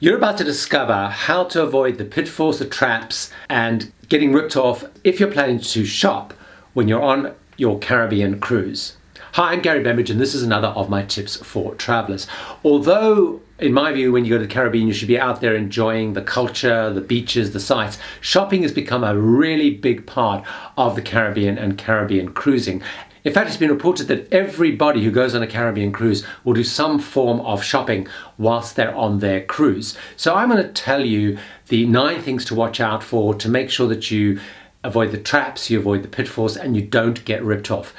You're about to discover how to avoid the pitfalls, the traps, and getting ripped off if you're planning to shop when you're on your Caribbean cruise. Hi, I'm Gary Bembridge, and this is another of my tips for travelers. Although, in my view, when you go to the Caribbean, you should be out there enjoying the culture, the beaches, the sights, shopping has become a really big part of the Caribbean and Caribbean cruising. In fact, it's been reported that everybody who goes on a Caribbean cruise will do some form of shopping whilst they're on their cruise. So I'm going to tell you the 9 things to watch out for to make sure that you avoid the traps, you avoid the pitfalls, and you don't get ripped off.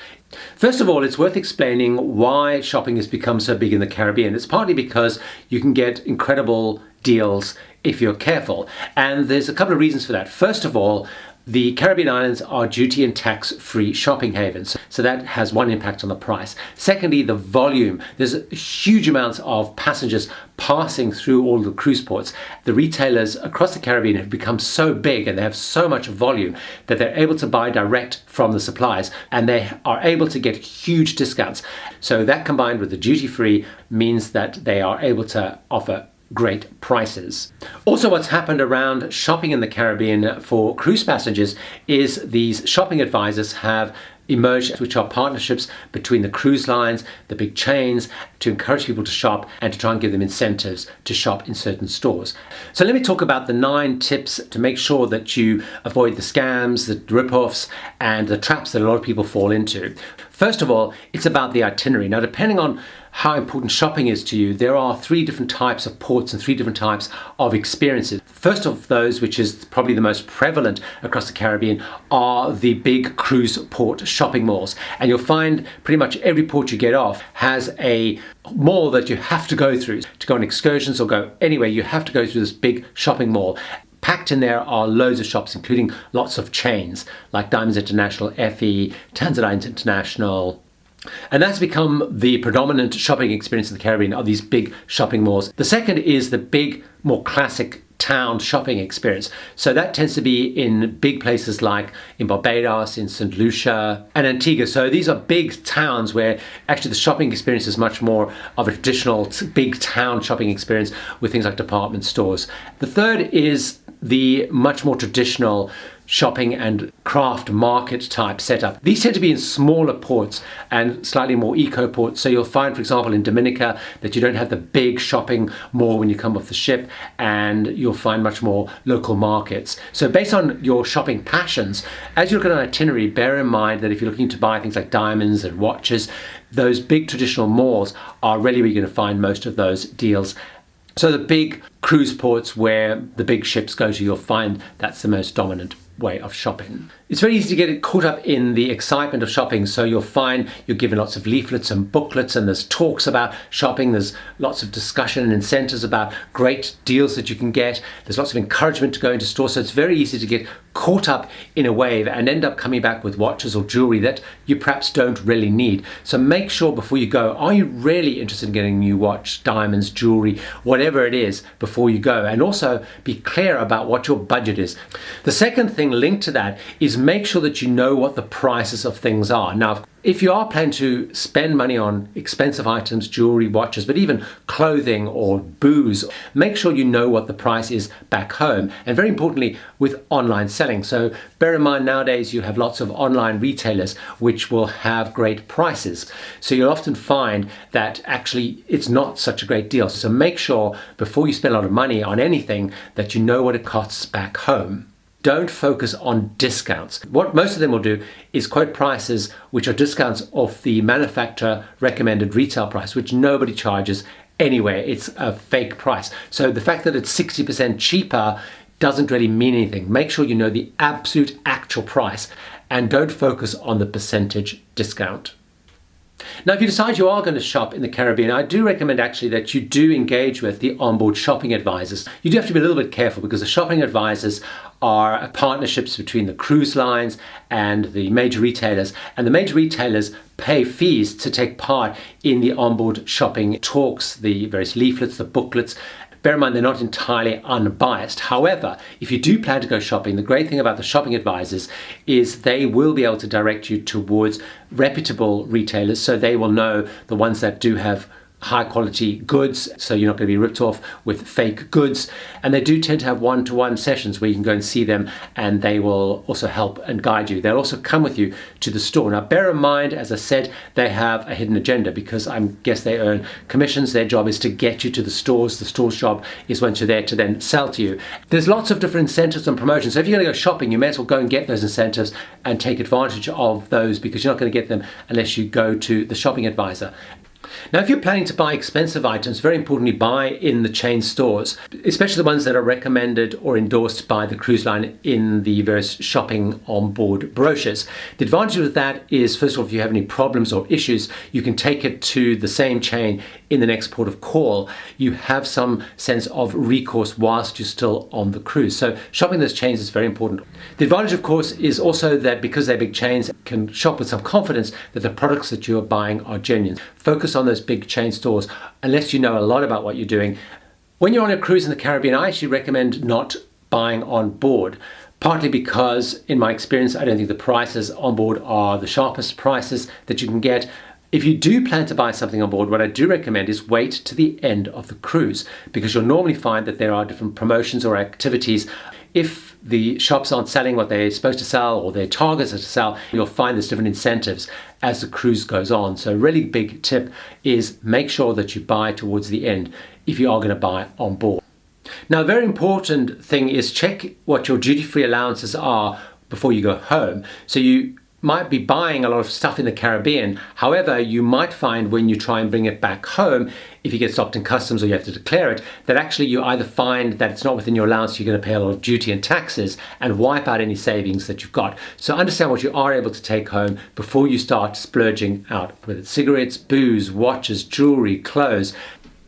First of all, it's worth explaining why shopping has become so big in the Caribbean. It's partly because you can get incredible deals if you're careful. And there's a couple of reasons for that. First of all, the Caribbean islands are duty and tax-free shopping havens, so that has one impact on the price. Secondly, the volume. There's huge amounts of passengers passing through all the cruise ports. The retailers across the Caribbean have become so big and they have so much volume that they're able to buy direct from the suppliers, and they are able to get huge discounts. So that, combined with the duty-free, means that they are able to offer great prices. Also, what's happened around shopping in the Caribbean for cruise passengers is these shopping advisors have emerged, which are partnerships between the cruise lines, the big chains, to encourage people to shop and to try and give them incentives to shop in certain stores. So let me talk about the 9 tips to make sure that you avoid the scams, the rip-offs, and the traps that a lot of people fall into. First of all, it's about the itinerary. Now, depending on how important shopping is to you, there are 3 different types of ports and 3 different types of experiences. First of those, which is probably the most prevalent across the Caribbean, are the big cruise port shopping malls. And you'll find pretty much every port you get off has a mall that you have to go through. To go on excursions or go anywhere, you have to go through this big shopping mall. Packed in there are loads of shops, including lots of chains like Diamonds International, FE, Tanzanite International. And that's become the predominant shopping experience in the Caribbean, are these big shopping malls. The second is the big, more classic town shopping experience. So that tends to be in big places like in Barbados, in St. Lucia and Antigua. So these are big towns where actually the shopping experience is much more of a traditional big town shopping experience with things like department stores. The third is the much more traditional shopping and craft market type setup. These tend to be in smaller ports and slightly more eco ports. So you'll find, for example, in Dominica that you don't have the big shopping mall when you come off the ship, and you'll find much more local markets. So based on your shopping passions, as you look at an itinerary, bear in mind that if you're looking to buy things like diamonds and watches, those big traditional malls are really where you're going to find most of those deals. So the big cruise ports where the big ships go to, you'll find that's the most dominant way of shopping. It's very easy to get caught up in the excitement of shopping, so you'll find you're given lots of leaflets and booklets, and there's talks about shopping, there's lots of discussion and incentives about great deals that you can get, there's lots of encouragement to go into stores, so it's very easy to get caught up in a wave and end up coming back with watches or jewellery that you perhaps don't really need. So make sure before you go, are you really interested in getting a new watch, diamonds, jewellery, whatever it is, before you go, and also be clear about what your budget is. The second thing linked to that is make sure that you know what the prices of things are. Now, if you are planning to spend money on expensive items, jewelry, watches, but even clothing or booze, make sure you know what the price is back home, and very importantly with online selling. So bear in mind, nowadays you have lots of online retailers which will have great prices. So you'll often find that actually it's not such a great deal. So make sure before you spend a lot of money on anything that you know what it costs back home. Don't focus on discounts. What most of them will do is quote prices which are discounts off the manufacturer recommended retail price, which nobody charges anywhere. It's a fake price. So the fact that it's 60% cheaper doesn't really mean anything. Make sure you know the absolute actual price and don't focus on the percentage discount. Now, if you decide you are going to shop in the Caribbean, I do recommend actually that you do engage with the onboard shopping advisors. You do have to be a little bit careful because the shopping advisors are partnerships between the cruise lines and the major retailers, and the major retailers pay fees to take part in the onboard shopping talks, the various leaflets, the booklets. Bear in mind, they're not entirely unbiased. However, if you do plan to go shopping, the great thing about the shopping advisors is they will be able to direct you towards reputable retailers, so they will know the ones that do have high quality goods, so you're not going to be ripped off with fake goods. And they do tend to have one-to-one sessions where you can go and see them, and they will also help and guide you. They'll also come with you to the store. Now bear in mind, as I said, they have a hidden agenda, because I guess they earn commissions. Their job is to get you to the stores. The store's job is, once you're there, to then sell to you. There's lots of different incentives and promotions. So if you're going to go shopping, you may as well go and get those incentives and take advantage of those, because you're not going to get them unless you go to the shopping advisor. Now, if you're planning to buy expensive items, very importantly, buy in the chain stores, especially the ones that are recommended or endorsed by the cruise line in the various shopping on board brochures. The advantage of that is, first of all, if you have any problems or issues, you can take it to the same chain in the next port of call. You have some sense of recourse whilst you're still on the cruise. So shopping those chains is very important. The advantage, of course, is also that because they're big chains, you can shop with some confidence that the products that you're buying are genuine. Focus on those big chain stores unless you know a lot about what you're doing. When you're on a cruise in the Caribbean, I actually recommend not buying on board, partly because, in my experience, I don't think the prices on board are the sharpest prices that you can get. If you do plan to buy something on board, what I do recommend is wait to the end of the cruise, because you'll normally find that there are different promotions or activities. If the shops aren't selling what they're supposed to sell, or their targets are to sell, you'll find there's different incentives as the cruise goes on. So a really big tip is make sure that you buy towards the end if you are going to buy on board. Now, a very important thing is check what your duty-free allowances are before you go home. So you might be buying a lot of stuff in the Caribbean. However, you might find when you try and bring it back home, if you get stopped in customs or you have to declare it, that actually you either find that it's not within your allowance, you're going to pay a lot of duty and taxes and wipe out any savings that you've got. So understand what you are able to take home before you start splurging out, whether it's cigarettes, booze, watches, jewelry, clothes.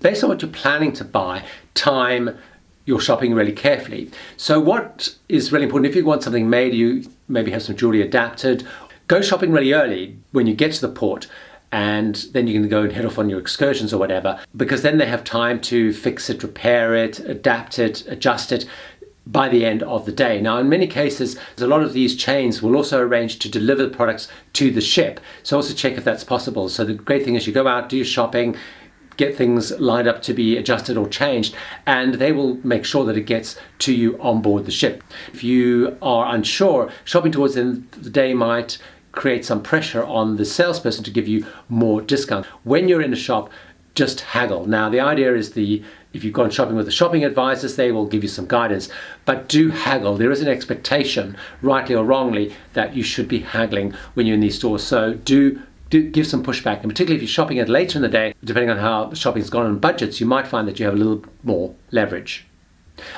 Based on what you're planning to buy, time your shopping really carefully. So what is really important, if you want something made, you maybe have some jewelry adapted, go shopping really early when you get to the port, and then you can go and head off on your excursions or whatever, because then they have time to fix it, repair it, adapt it, adjust it by the end of the day. Now, in many cases, a lot of these chains will also arrange to deliver the products to the ship. So also check if that's possible. So the great thing is you go out, do your shopping, get things lined up to be adjusted or changed, and they will make sure that it gets to you on board the ship. If you are unsure, shopping towards the end of the day might create some pressure on the salesperson to give you more discount. When you're in a shop, just haggle. Now, the idea is if you've gone shopping with the shopping advisors, they will give you some guidance, but do haggle. There is an expectation, rightly or wrongly, that you should be haggling when you're in these stores. So do give some pushback, and particularly if you're shopping it later in the day, depending on how the shopping's gone on budgets, you might find that you have a little more leverage.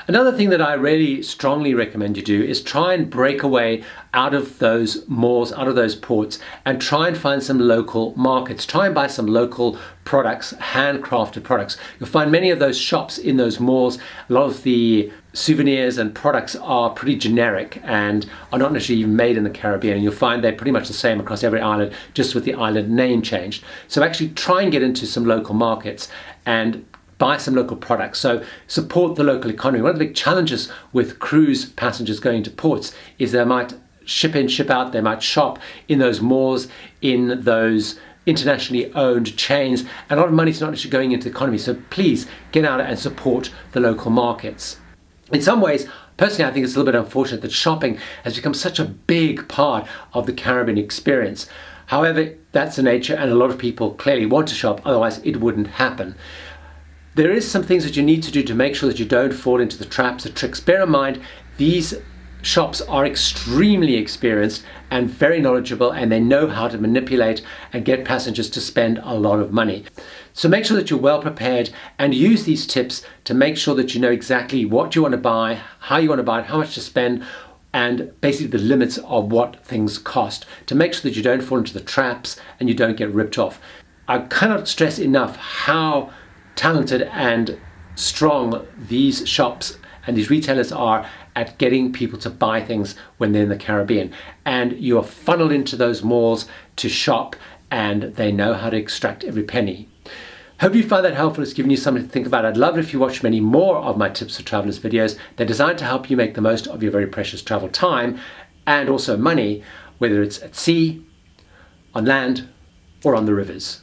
Another thing that I really strongly recommend you do is try and break away out of those malls, out of those ports, and try and find some local markets. Try and buy some local products, handcrafted products. You'll find many of those shops in those malls. A lot of the souvenirs and products are pretty generic and are not necessarily even made in the Caribbean. And you'll find they're pretty much the same across every island, just with the island name changed. So actually try and get into some local markets and buy some local products. So support the local economy. One of the big challenges with cruise passengers going to ports is they might ship in, ship out, they might shop in those malls, in those internationally owned chains, and a lot of money is not actually going into the economy. So please get out and support the local markets. In some ways, personally, I think it's a little bit unfortunate that shopping has become such a big part of the Caribbean experience. However, that's the nature, and a lot of people clearly want to shop, otherwise it wouldn't happen. There is some things that you need to do to make sure that you don't fall into the traps, the tricks. Bear in mind, these shops are extremely experienced and very knowledgeable, and they know how to manipulate and get passengers to spend a lot of money. So make sure that you're well prepared and use these tips to make sure that you know exactly what you want to buy, how you want to buy it, how much to spend, and basically the limits of what things cost, to make sure that you don't fall into the traps and you don't get ripped off. I cannot stress enough how talented and strong these shops and these retailers are at getting people to buy things when they're in the Caribbean. And you are funneled into those malls to shop, and they know how to extract every penny. Hope you find that helpful. It's given you something to think about. I'd love it if you watch many more of my Tips for Travelers videos. They're designed to help you make the most of your very precious travel time and also money, whether it's at sea, on land, or on the rivers.